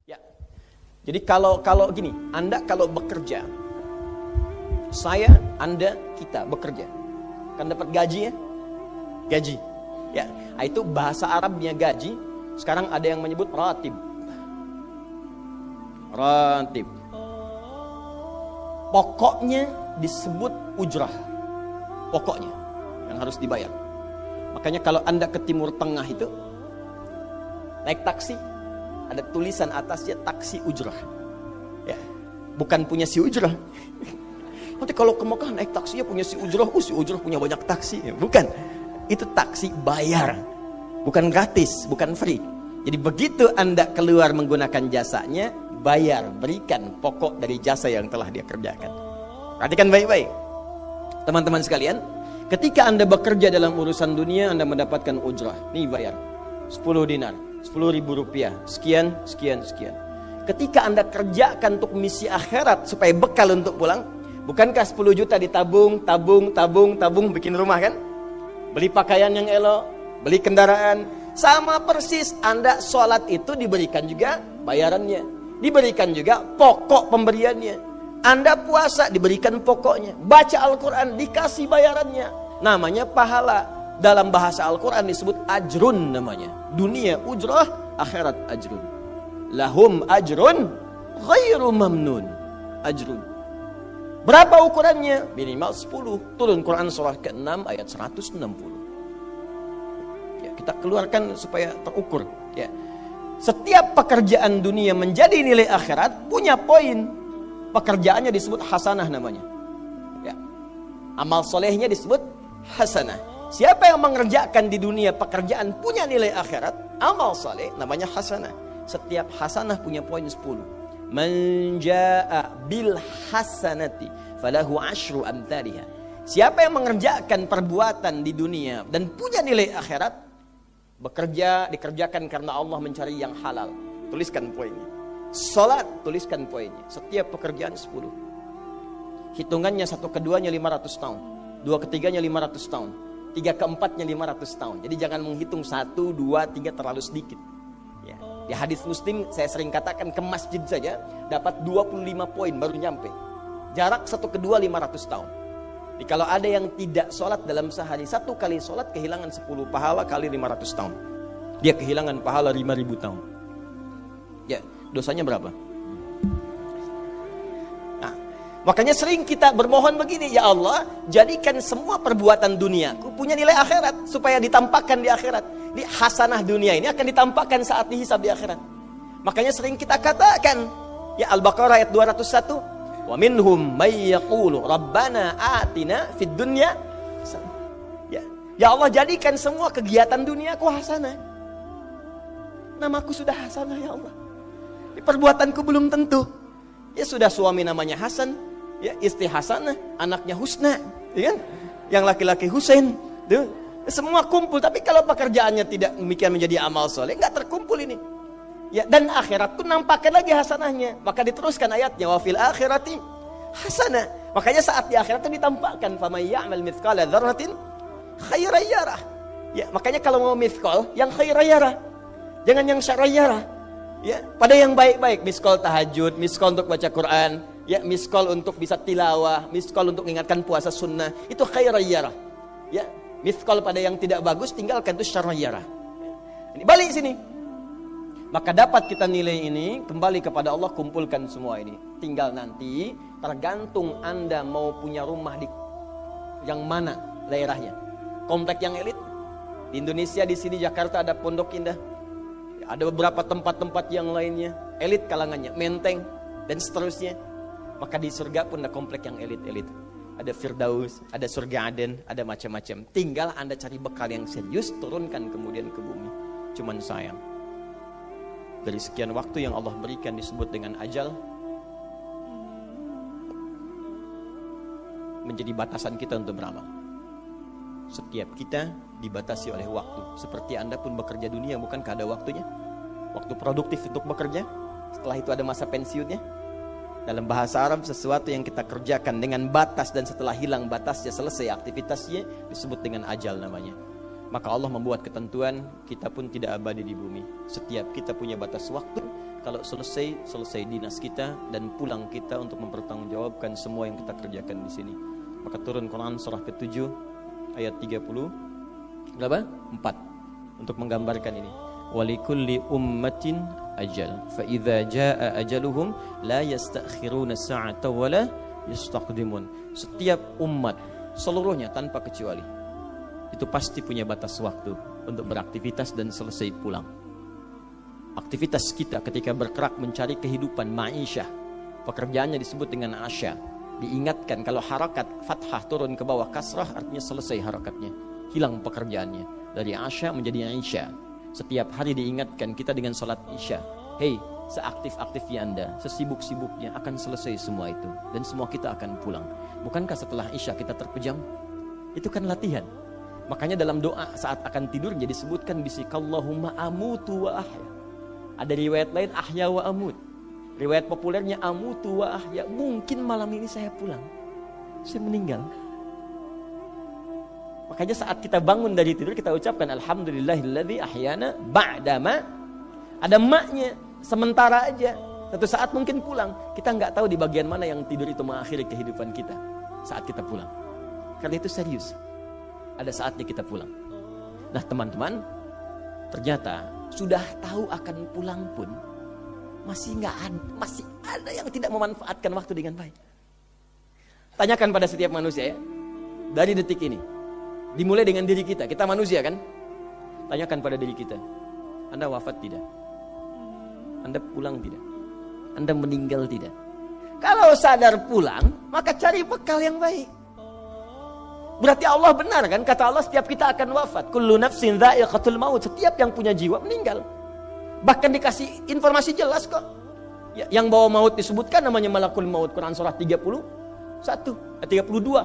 Ya. Jadi kalau gini, Anda kalau bekerja, saya, Anda, kita bekerja, kan dapat gaji ya? Gaji. Ya, itu bahasa Arabnya gaji. Sekarang ada yang menyebut ratib. Ratib. Pokoknya disebut ujrah. Pokoknya yang harus dibayar. Makanya kalau Anda ke Timur Tengah itu naik taksi, ada tulisan atasnya taksi ujrah. Ya, bukan punya si ujrah. Nanti kalau ke Mekah naik taksinya punya si ujrah, si ujrah punya banyak taksi. Bukan. Itu taksi bayar. Bukan gratis, bukan free. Jadi begitu Anda keluar menggunakan jasanya, bayar, berikan pokok dari jasa yang telah dia kerjakan. Perhatikan baik-baik. Teman-teman sekalian, ketika Anda bekerja dalam urusan dunia, Anda mendapatkan ujrah. Nih bayar, 10 dinar, 10.000 rupiah, sekian, sekian, sekian. Ketika Anda kerjakan untuk misi akhirat supaya bekal untuk pulang, bukankah 10 juta ditabung, tabung, bikin rumah kan? Beli pakaian yang elok, beli kendaraan. Sama persis Anda sholat itu diberikan juga bayarannya, diberikan juga pokok pemberiannya. Anda puasa diberikan pokoknya, baca Al-Quran dikasih bayarannya. Namanya pahala. Dalam bahasa Al-Quran disebut ajrun namanya. Dunia ujrah, akhirat ajrun. Lahum ajrun ghairu mamnun. Ajrun. Berapa ukurannya? Minimal 10. Turun Quran surah ke-6 ayat 160. Ya, kita keluarkan supaya terukur. Ya. Setiap pekerjaan dunia menjadi nilai akhirat punya poin. Pekerjaannya disebut hasanah namanya. Ya. Amal solehnya disebut hasanah. Siapa yang mengerjakan di dunia pekerjaan punya nilai akhirat, amal soleh namanya hasanah. Setiap hasanah punya poin 10. Man jaa bil hasanati falahu asyru amthaliha. Siapa yang mengerjakan perbuatan di dunia dan punya nilai akhirat, bekerja dikerjakan karena Allah mencari yang halal. Tuliskan poinnya. Salat, tuliskan poinnya. Setiap pekerjaan 10. Hitungannya 1 keduanya 500 tahun, 2 ketiganya 500 tahun, 3 keempatnya 500 tahun. Jadi jangan menghitung 1, 2, 3 terlalu sedikit. Di hadis Muslim saya sering katakan ke masjid saja dapat 25 poin baru nyampe. Jarak 1 kedua 500 tahun. Jadi kalau ada yang tidak sholat dalam sehari, 1 kali sholat kehilangan 10 pahala kali 500 tahun. Dia kehilangan pahala 5.000 tahun. Ya, dosanya berapa? Nah, makanya sering kita bermohon begini, ya Allah, jadikan semua perbuatan duniaku punya nilai akhirat supaya ditampakkan di akhirat. Di hasanah dunia ini akan ditampakkan saat dihisab di akhirat. Makanya sering kita katakan, ya Al-Baqarah ayat 201, wa minhum may yaqulu rabbana atina fid dunya. Ya Allah, jadikan semua kegiatan duniaku hasanah. Namaku sudah hasanah ya Allah. Perbuatanku belum tentu. Ya sudah suami namanya Hasan, ya istri Hasanah, anaknya Husna, ya kan? Yang laki-laki Husain, tuh. Semua kumpul, tapi kalau pekerjaannya tidak demikian menjadi amal soleh, nggak terkumpul ini. Ya, dan akhirat pun nampakkan lagi hasanahnya. Maka diteruskan ayatnya, wa fil akhirati hasanah. Makanya saat di akhirat itu ditampakkan, faman ya'mal mithqala dzarratin khairan yarah. Ya, makanya kalau mau mithqal, yang khairan yarah. Jangan yang syarran yarah. Ya, pada yang baik-baik, miskol tahajud, miskol untuk baca Quran, ya, miskol untuk bisa tilawah, miskol untuk mengingatkan puasa sunnah, itu khairan yarah. Ya, miskol pada yang tidak bagus tinggalkan, itu syarran yarah. Ini balik sini. Maka dapat kita nilai ini kembali kepada Allah, kumpulkan semua ini. Tinggal nanti tergantung Anda mau punya rumah di yang mana daerahnya. Komplek yang elit di Indonesia, di sini Jakarta ada Pondok Indah. Ada beberapa tempat-tempat yang lainnya, elit kalangannya, Menteng dan seterusnya. Maka di surga pun ada komplek yang elit-elit. Ada Firdaus, ada surga Aden, ada macam-macam. Tinggal Anda cari bekal yang serius, turunkan kemudian ke bumi. Cuman sayang, dari sekian waktu yang Allah berikan disebut dengan ajal, menjadi batasan kita untuk beramal. Setiap kita dibatasi oleh waktu. Seperti Anda pun bekerja dunia, bukankah ada waktunya? Waktu produktif untuk bekerja, setelah itu ada masa pensiunnya. Dalam bahasa Arab, sesuatu yang kita kerjakan dengan batas dan setelah hilang batasnya, selesai aktivitasnya, disebut dengan ajal namanya. Maka Allah membuat ketentuan, kita pun tidak abadi di bumi. Setiap kita punya batas waktu. kalau selesai dinas kita dan pulang kita untuk mempertanggungjawabkan semua yang kita kerjakan di sini. Maka turun Quran surah ke-7 ayat 30 berapa? 4 untuk menggambarkan ini. Walikulli ummatin ajal fa idza jaa ajaluhum la yastakhiruna sa'atan wa la yastaqdimun. Setiap umat seluruhnya tanpa kecuali itu pasti punya batas waktu untuk beraktivitas dan selesai pulang. Aktivitas kita ketika bergerak mencari kehidupan ma'isyah, pekerjaannya disebut dengan asya. Diingatkan kalau harakat fathah turun ke bawah kasrah artinya selesai harakatnya, hilang pekerjaannya. Dari asya menjadi isya. Setiap hari diingatkan kita dengan salat isya. Hei, seaktif-aktifnya Anda, sesibuk-sibuknya akan selesai semua itu dan semua kita akan pulang. Bukankah setelah isya kita terpejam? Itu kan latihan. Makanya dalam doa saat akan tidur jadi disebutkan bisikallahumma amutu wa ahya. Ada riwayat lain ahya wa amut. Riwayat populernya amutu wa ahya. Mungkin malam ini saya pulang, saya meninggal. Makanya saat kita bangun dari tidur kita ucapkan alhamdulillahilladzi ahyana ba'dama. Ada maknya, sementara aja. Satu saat mungkin pulang. Kita nggak tahu di bagian mana yang tidur itu mengakhiri kehidupan kita saat kita pulang. Karena itu serius. Ada saatnya kita pulang. Nah teman-teman, ternyata sudah tahu akan pulang pun masih ada yang tidak memanfaatkan waktu dengan baik. Tanyakan pada setiap manusia ya. Dari detik ini, dimulai dengan diri kita. Kita manusia kan? Tanyakan pada diri kita. Anda wafat tidak? Anda pulang tidak? Anda meninggal tidak? Kalau sadar pulang, maka cari bekal yang baik. Berarti Allah benar kan? Kata Allah setiap kita akan wafat. Kullu nafsin dha'iqatul maut. Setiap yang punya jiwa meninggal. Bahkan dikasih informasi jelas kok. Yang bawa maut disebutkan namanya malakul maut. Quran surah 32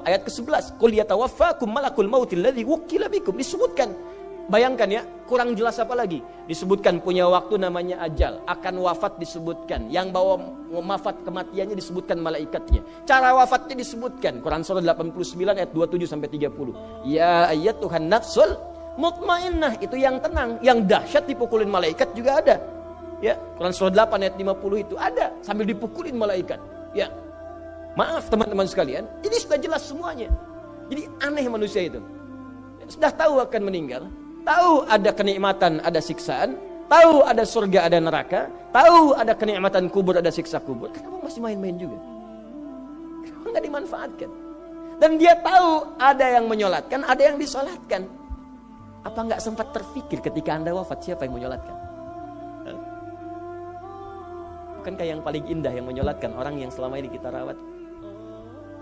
ayat ke-11. Qul yatawaffakum malakul mautil ladzi wukkila bikum. Disebutkan. Bayangkan ya, kurang jelas apa lagi? Disebutkan punya waktu namanya ajal, akan wafat disebutkan, yang bawa wafat kematiannya disebutkan malaikatnya. Cara wafatnya disebutkan, Quran surah 89 ayat 27 sampai 30. Ya ayyatuhan nafsul mutmainnah, itu yang tenang, yang dahsyat dipukulin malaikat juga ada. Ya, Quran surah 8 ayat 50 itu ada sambil dipukulin malaikat. Ya. Maaf teman-teman sekalian, ini sudah jelas semuanya. Jadi aneh manusia itu. Sudah tahu akan meninggal. Tahu ada kenikmatan, ada siksaan. Tahu ada surga, ada neraka. Tahu ada kenikmatan kubur, ada siksa kubur. Kenapa masih main-main juga? Kenapa nggak dimanfaatkan? Dan dia tahu ada yang menyolatkan, ada yang disolatkan. Apa nggak sempat terfikir ketika Anda wafat siapa yang menyolatkan? Bukankah yang paling indah yang menyolatkan orang yang selama ini kita rawat?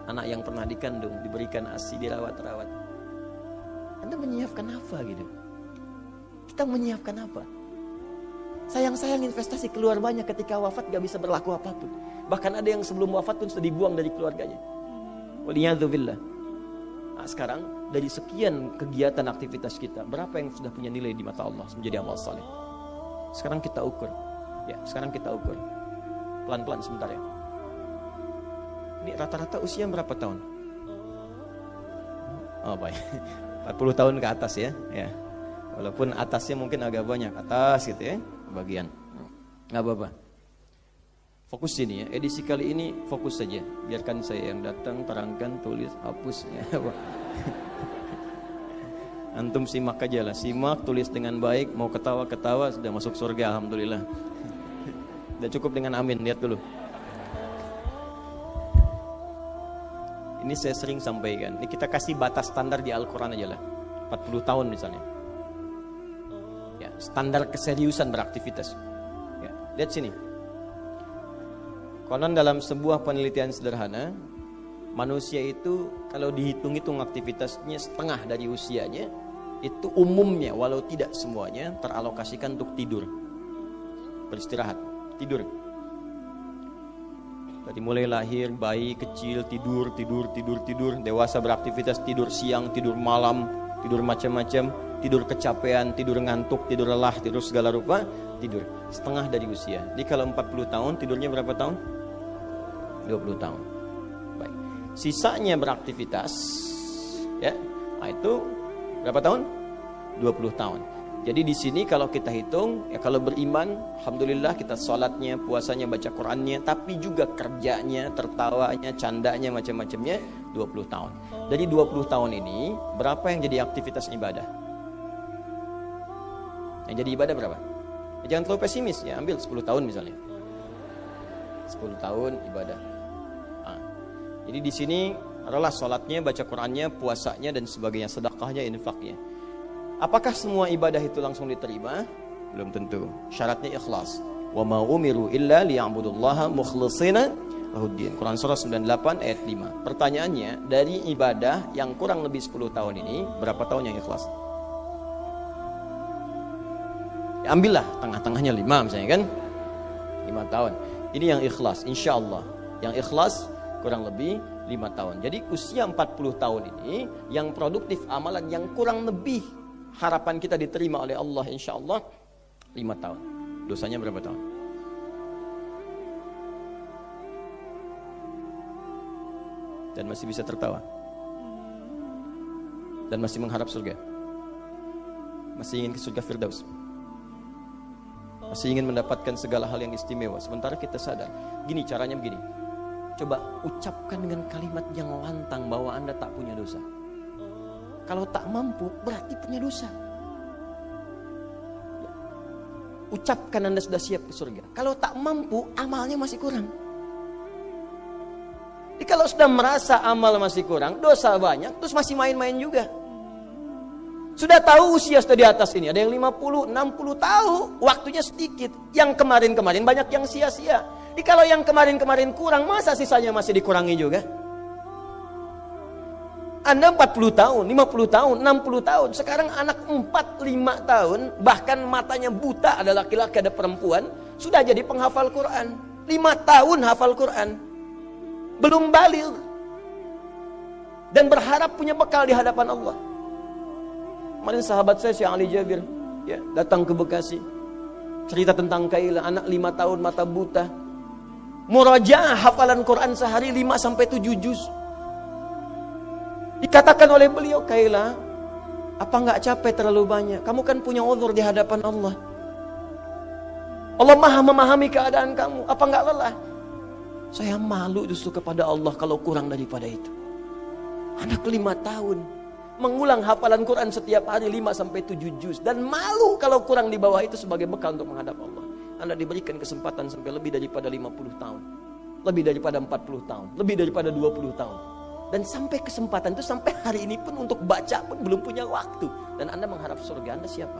Anak yang pernah dikandung, diberikan ASI, dirawat-rawat. Anda menyiapkan apa gitu? Kita menyiapkan apa? Sayang-sayang investasi keluar banyak ketika wafat gak bisa berlaku apapun. Bahkan ada yang sebelum wafat pun sudah dibuang dari keluarganya. Waliyadzubillah. Nah, sekarang dari sekian kegiatan aktivitas kita, berapa yang sudah punya nilai di mata Allah menjadi amal saleh? Sekarang kita ukur. Ya, sekarang kita ukur. Pelan-pelan sebentar ya. Ini rata-rata usia berapa tahun? Oh baik. 40 tahun ke atas ya. Ya. Walaupun atasnya mungkin agak banyak atas gitu ya, bagian. Nggak apa-apa. Fokus sini ya. Edisi kali ini fokus saja. Biarkan saya yang datang, terangkan, tulis, hapus ya. Antum simak aja lah. Simak, tulis dengan baik. Mau ketawa-ketawa sudah masuk surga, alhamdulillah. Udah cukup dengan amin. Lihat dulu. Ini saya sering sampaikan. Ini kita kasih batas standar di Al-Quran aja lah. 40 tahun misalnya. Ya, standar keseriusan beraktivitas. Ya, lihat sini. Konon dalam sebuah penelitian sederhana, manusia itu kalau dihitung-hitung aktivitasnya setengah dari usianya, itu umumnya walau tidak semuanya teralokasikan untuk tidur. Beristirahat, tidur. Dari mulai lahir, bayi kecil tidur, dewasa beraktivitas tidur siang, tidur malam, tidur macam-macam, tidur kecapean, tidur ngantuk, tidur lelah, tidur segala rupa, tidur. Setengah dari usia. Jadi kalau 40 tahun, tidurnya berapa tahun? 20 tahun. Baik. Sisanya beraktivitas, ya. Nah itu berapa tahun? 20 tahun. Jadi di sini kalau kita hitung, ya kalau beriman, alhamdulillah kita sholatnya, puasanya, baca Qurannya, tapi juga kerjanya, tertawanya, candanya, macam-macamnya 20 tahun. Dari 20 tahun ini, berapa yang jadi aktivitas ibadah? Yang jadi ibadah berapa? Ya, jangan terlalu pesimis ya, ambil 10 tahun misalnya. 10 tahun ibadah. Nah, jadi di sini adalah sholatnya, baca Qurannya, puasanya, dan sebagainya, sedekahnya, infaknya. Apakah semua ibadah itu langsung diterima? Belum tentu. Syaratnya ikhlas. Wa ma umiru illa liya'budullaha mukhlishina lahuddin. Quran surah 98 ayat 5. Pertanyaannya, dari ibadah yang kurang lebih 10 tahun ini, berapa tahun yang ikhlas? Ya, ambillah tengah-tengahnya 5 misalnya kan. 5 tahun. Ini yang ikhlas, insya Allah. Yang ikhlas kurang lebih 5 tahun. Jadi usia 40 tahun ini, yang produktif amalan yang kurang lebih harapan kita diterima oleh Allah insya Allah 5 tahun. Dosanya berapa tahun? Dan masih bisa tertawa. Dan masih mengharap surga. Masih ingin ke surga Firdaus. Masih ingin mendapatkan segala hal yang istimewa. Sementara kita sadar, gini caranya begini. Coba ucapkan dengan kalimat yang lantang bahwa Anda tak punya dosa. Kalau tak mampu, berarti punya dosa. Ucapkan Anda sudah siap ke surga. Kalau tak mampu, amalnya masih kurang. Jadi kalau sudah merasa amal masih kurang, dosa banyak, terus masih main-main juga. Sudah tahu usia sudah di atas ini, ada yang 50, 60 tahu, waktunya sedikit. Yang kemarin-kemarin banyak yang sia-sia. Jadi kalau yang kemarin-kemarin kurang, masa sisanya masih dikurangi juga? Anda 40 tahun, 50 tahun, 60 tahun. Sekarang anak 4, 5 tahun, bahkan matanya buta, ada laki-laki, ada perempuan, sudah jadi penghafal Quran. 5 tahun hafal Quran. Belum baligh. Dan berharap punya bekal di hadapan Allah. Kemarin sahabat saya, Syekh Ali Jabir, ya, datang ke Bekasi. Cerita tentang Kaila, anak 5 tahun, mata buta. Murajaah hafalan Quran sehari 5-7 juz. Dikatakan oleh beliau, Kaila, apa enggak capek terlalu banyak? Kamu kan punya uzur di hadapan Allah. Allah Maha memahami keadaan kamu. Apa enggak lelah? Saya malu justru kepada Allah kalau kurang daripada itu. Anak 5 tahun mengulang hafalan Quran setiap hari 5-7 juz, dan malu kalau kurang di bawah itu sebagai bekal untuk menghadap Allah. Anda diberikan kesempatan sampai lebih daripada 50 tahun, lebih daripada 40 tahun, lebih daripada 20 tahun. Dan sampai kesempatan itu, sampai hari ini pun untuk baca pun belum punya waktu. Dan Anda mengharap surga, Anda siapa?